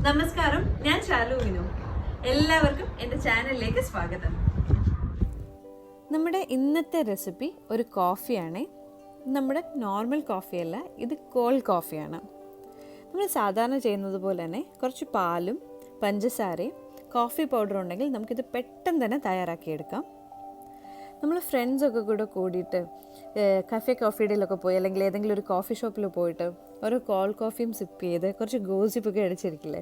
നമസ്കാരം, ഞാൻ ശാലു വിനു. എല്ലാവർക്കും എൻ്റെ ചാനലിലേക്ക് സ്വാഗതം. നമ്മുടെ ഇന്നത്തെ റെസിപ്പി ഒരു കോഫിയാണ്. നമ്മുടെ നോർമൽ കോഫിയല്ല, ഇത് കോൾഡ് കോഫിയാണ്. നമ്മൾ സാധാരണ ചെയ്യുന്നത് പോലെ തന്നെ കുറച്ച് പാലും പഞ്ചസാരയും കോഫി പൗഡറും ഉണ്ടെങ്കിൽ നമുക്കിത് പെട്ടെന്ന് തന്നെ തയ്യാറാക്കിയെടുക്കാം. നമ്മൾ ഫ്രണ്ട്സൊക്കെ കൂടെ കൂടിയിട്ട് കോഫി ഡേയിലൊക്കെ പോയി അല്ലെങ്കിൽ ഏതെങ്കിലും ഒരു കോഫി ഷോപ്പിൽ പോയിട്ട് ഒരു കോൾഡ് കോഫിയും സിപ്പ് ചെയ്ത് കുറച്ച് ഗോസിപ്പൊക്കെ അടിച്ചിരിക്കില്ലേ,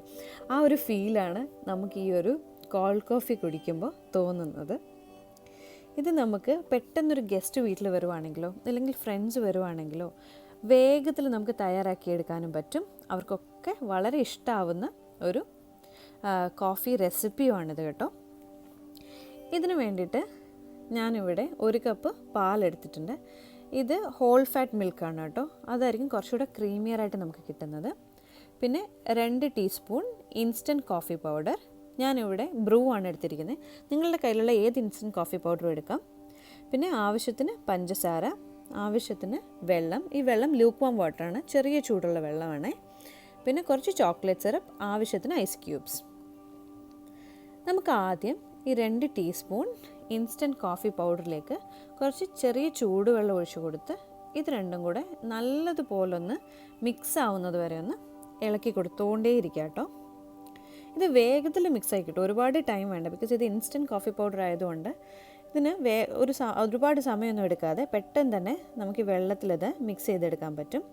ആ ഒരു ഫീലാണ് നമുക്ക് ഈ ഒരു കോൾഡ് കോഫി കുടിക്കുമ്പോൾ തോന്നുന്നത്. ഇത് നമുക്ക് പെട്ടെന്നൊരു ഗസ്റ്റ് വീട്ടിൽ വരുവാണെങ്കിലോ അല്ലെങ്കിൽ ഫ്രണ്ട്സ് വരുവാണെങ്കിലോ വേഗത്തിൽ നമുക്ക് തയ്യാറാക്കിയെടുക്കാനും പറ്റും. അവർക്കൊക്കെ വളരെ ഇഷ്ടമാവുന്ന ഒരു കോഫി റെസിപ്പിയുമാണിത് കേട്ടോ. ഇതിന് വേണ്ടിയിട്ട് ഞാനിവിടെ 1 കപ്പ് പാലെടുത്തിട്ടുണ്ട്. ഇത് ഹോൾ ഫാറ്റ് മിൽക്കാണ് കേട്ടോ, അതായിരിക്കും കുറച്ചുകൂടെ ക്രീമിയറായിട്ട് നമുക്ക് കിട്ടുന്നത്. പിന്നെ 2 ടീസ്പൂൺ ഇൻസ്റ്റൻറ്റ് കോഫി പൗഡർ, ഞാനിവിടെ ബ്രൂ ആണ് എടുത്തിരിക്കുന്നത്. നിങ്ങളുടെ കയ്യിലുള്ള ഏത് ഇൻസ്റ്റൻറ്റ് കോഫി പൗഡറും എടുക്കാം. പിന്നെ ആവശ്യത്തിന് പഞ്ചസാര, ആവശ്യത്തിന് വെള്ളം. ഈ വെള്ളം ലൂക്ക് വാം വാട്ടറാണ്, ചെറിയ ചൂടുള്ള വെള്ളമാണ്. പിന്നെ കുറച്ച് ചോക്ലേറ്റ് സിറപ്പ്, ആവശ്യത്തിന് ഐസ് ക്യൂബ്സ്. നമുക്ക് ആദ്യം ഈ 2 ടീസ്പൂൺ ഇൻസ്റ്റൻറ്റ് കോഫി പൗഡറിലേക്ക് കുറച്ച് ചെറിയ ചൂടുവെള്ളം ഒഴിച്ചു കൊടുത്ത് ഇത് രണ്ടും കൂടെ നല്ലതുപോലൊന്ന് മിക്സ് ആവുന്നത് വരെ ഒന്ന് ഇളക്കി കൊടുത്തുകൊണ്ടേയിരിക്കുക കേട്ടോ. ഇത് വേഗത്തിൽ മിക്സായി കിട്ടും, ഒരുപാട് ടൈം വേണ്ട. ബിക്കോസ് ഇത് ഇൻസ്റ്റൻറ്റ് കോഫി പൗഡർ ആയതുകൊണ്ട് ഇതിന് ഒരുപാട് സമയമൊന്നും എടുക്കാതെ പെട്ടെന്ന് തന്നെ നമുക്ക് ഈ വെള്ളത്തിലത് മിക്സ് ചെയ്തെടുക്കാൻ പറ്റും.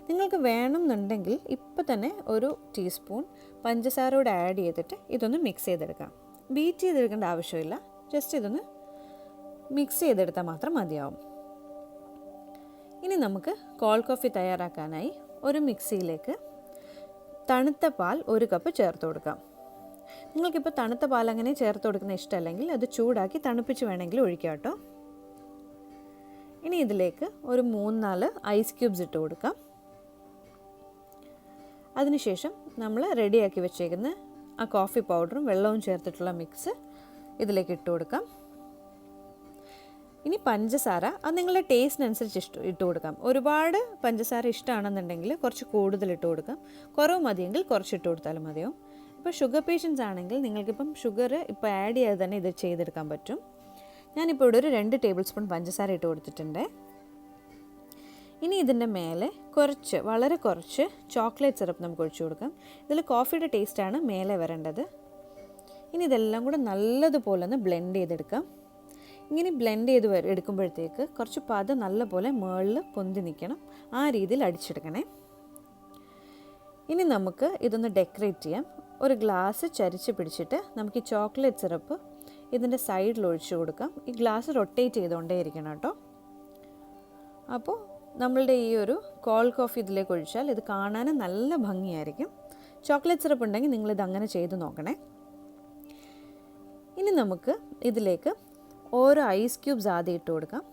നിങ്ങൾക്ക് വേണമെന്നുണ്ടെങ്കിൽ ഇപ്പം തന്നെ 1 ടീസ്പൂൺ പഞ്ചസാരയോട് ആഡ് ചെയ്തിട്ട് ഇതൊന്ന് മിക്സ് ചെയ്തെടുക്കാം. ബീറ്റ് ചെയ്തെടുക്കേണ്ട ആവശ്യമില്ല, ജസ്റ്റ് ഇതൊന്ന് മിക്സ് ചെയ്തെടുത്താൽ മാത്രം മതിയാവും. ഇനി നമുക്ക് കോൾഡ് കോഫി തയ്യാറാക്കാനായി ഒരു മിക്സിയിലേക്ക് തണുത്ത പാൽ 1 കപ്പ് ചേർത്ത് കൊടുക്കാം. നിങ്ങൾക്കിപ്പോൾ തണുത്ത പാൽ അങ്ങനെ ചേർത്ത് കൊടുക്കുന്ന ഇഷ്ടമല്ലെങ്കിൽ അത് ചൂടാക്കി തണുപ്പിച്ച് വേണമെങ്കിൽ ഒഴിക്കാം കേട്ടോ. ഇനി ഇതിലേക്ക് ഒരു 3-4 ഐസ് ക്യൂബ്സ് ഇട്ട് കൊടുക്കാം. അതിനുശേഷം നമ്മൾ റെഡിയാക്കി വെച്ചേക്കുന്ന ആ കോഫി പൗഡറും വെള്ളവും ചേർത്തിട്ടുള്ള മിക്സ് ഇതിലേക്ക് ഇട്ട് കൊടുക്കാം. ഇനി പഞ്ചസാര, അത് നിങ്ങളുടെ ടേസ്റ്റിനനുസരിച്ച് ഇട്ട് കൊടുക്കാം. ഒരുപാട് പഞ്ചസാര ഇഷ്ടമാണെന്നുണ്ടെങ്കിൽ കുറച്ച് കൂടുതൽ ഇട്ട് കൊടുക്കാം, കുറവ് മതിയെങ്കിൽ കുറച്ച് ഇട്ട് കൊടുത്താലും മതിയാവും. ഇപ്പോൾ ഷുഗർ പേഷ്യൻസ് ആണെങ്കിൽ നിങ്ങൾക്കിപ്പം ഷുഗർ ഇപ്പോൾ ആഡ് ചെയ്യാതെ തന്നെ ഇത് ചെയ്തെടുക്കാൻ പറ്റും. ഞാനിപ്പോൾ ഇവിടെ ഒരു 2 ടേബിൾ സ്പൂൺ പഞ്ചസാര ഇട്ട് കൊടുത്തിട്ടുണ്ട്. ഇനി ഇതിൻ്റെ മേലെ വളരെ കുറച്ച് ചോക്ലേറ്റ് സിറപ്പ് നമുക്ക് ഒഴിച്ചു കൊടുക്കാം. ഇതിൽ കോഫിയുടെ ടേസ്റ്റാണ് മേലെ വരേണ്ടത്. ഇനി ഇതെല്ലാം കൂടെ നല്ലതുപോലെ ഒന്ന് ബ്ലെൻഡ് ചെയ്തെടുക്കാം. ഇങ്ങനെ ബ്ലെൻഡ് ചെയ്ത് എടുക്കുമ്പോഴത്തേക്ക് കുറച്ച് പത നല്ലപോലെ മുകളിൽ പൊന്തി നിൽക്കണം, ആ രീതിയിൽ അടിച്ചെടുക്കണേ. ഇനി നമുക്ക് ഇതൊന്ന് ഡെക്കറേറ്റ് ചെയ്യാം. ഒരു ഗ്ലാസ് ചരിച്ച് പിടിച്ചിട്ട് നമുക്ക് ഈ ചോക്ലേറ്റ് സിറപ്പ് ഇതിൻ്റെ സൈഡിൽ ഒഴിച്ചു കൊടുക്കാം. ഈ ഗ്ലാസ് റൊട്ടേറ്റ് ചെയ്തുകൊണ്ടേ ഇരിക്കണം കേട്ടോ. അപ്പോൾ നമ്മളുടെ ഈ ഒരു കോൾഡ് കോഫി ഇതിലേക്ക് ഒഴിച്ചാൽ ഇത് കാണാനും നല്ല ഭംഗിയായിരിക്കും. ചോക്ലേറ്റ് സിറപ്പ് ഉണ്ടെങ്കിൽ നിങ്ങളിത് അങ്ങനെ ചെയ്ത് നോക്കണേ. ഇനി നമുക്ക് ഇതിലേക്ക് ഓരോ ഐസ് ക്യൂബ്സ് ആദ്യം ഇട്ട് കൊടുക്കാം.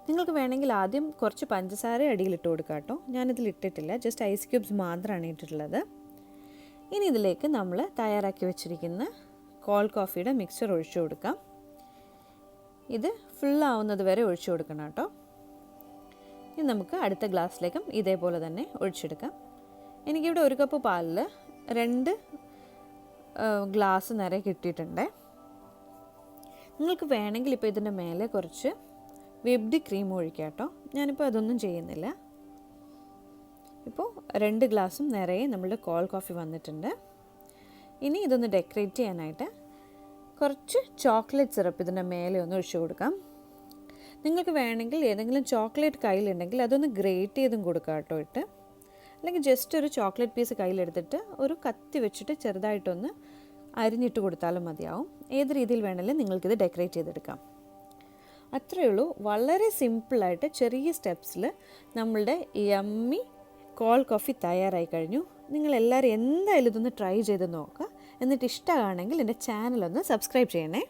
നിങ്ങൾക്ക് വേണമെങ്കിൽ ആദ്യം കുറച്ച് പഞ്ചസാര അടിയിലിട്ട് കൊടുക്കാം കേട്ടോ. ഞാനിതിൽ ഇട്ടിട്ടില്ല, ജസ്റ്റ് ഐസ് ക്യൂബ്സ് മാത്രമാണ് ഇട്ടിട്ടുള്ളത്. ഇനി ഇതിലേക്ക് നമ്മൾ തയ്യാറാക്കി വെച്ചിരിക്കുന്ന കോൾഡ് കോഫിയുടെ മിക്സ്ചർ ഒഴിച്ചു കൊടുക്കാം. ഇത് ഫുള്ളാവുന്നത് വരെ ഒഴിച്ചു കൊടുക്കണം കേട്ടോ. ഇനി നമുക്ക് അടുത്ത ഗ്ലാസ്സിലേക്കും ഇതേപോലെ തന്നെ ഒഴിച്ചെടുക്കാം. എനിക്കിവിടെ 1 കപ്പ് പാലിൽ 2 ഗ്ലാസ് നിറയെ കിട്ടിയിട്ടുണ്ട്. നിങ്ങൾക്ക് വേണമെങ്കിൽ ഇപ്പോൾ ഇതിൻ്റെ മേലെ കുറച്ച് വിപ്ഡ് ക്രീം ഒഴിക്കാം കേട്ടോ. ഞാനിപ്പോൾ അതൊന്നും ചെയ്യുന്നില്ല. ഇപ്പോൾ 2 ഗ്ലാസും നിറയെ നമ്മളുടെ കോൾഡ് കോഫി വന്നിട്ടുണ്ട്. ഇനി ഇതൊന്ന് ഡെക്കറേറ്റ് ചെയ്യാനായിട്ട് കുറച്ച് ചോക്ലേറ്റ് സിറപ്പ് ഇതിൻ്റെ മേലെ ഒന്ന് ഒഴിച്ചു കൊടുക്കാം. നിങ്ങൾക്ക് വേണമെങ്കിൽ ഏതെങ്കിലും ചോക്ലേറ്റ് കയ്യിലുണ്ടെങ്കിൽ അതൊന്ന് ഗ്രേറ്റ് ചെയ്തും കൊടുക്കാം കേട്ടോ ഇട്ട്. അല്ലെങ്കിൽ ജസ്റ്റ് ഒരു ചോക്ലേറ്റ് പീസ് കയ്യിലെടുത്തിട്ട് ഒരു കത്തി വെച്ചിട്ട് ചെറുതായിട്ടൊന്ന് അരിഞ്ഞിട്ട് കൊടുത്താലും മതിയാവും. ഏത് രീതിയിൽ വേണമെങ്കിലും നിങ്ങൾക്കിത് ഡെക്കറേറ്റ് ചെയ്തെടുക്കാം. അത്രയേ ഉള്ളൂ. വളരെ സിമ്പിളായിട്ട് ചെറിയ സ്റ്റെപ്സിൽ നമ്മളുടെ യമ്മി കോൾഡ് കോഫി തയ്യാറായി കഴിഞ്ഞു. നിങ്ങളെല്ലാവരും എന്തായാലും ഇതൊന്ന് ട്രൈ ചെയ്ത് നോക്കുക. എന്നിട്ട് ഇഷ്ടമാണെങ്കിൽ എൻ്റെ ചാനലൊന്ന് സബ്സ്ക്രൈബ് ചെയ്യണേ.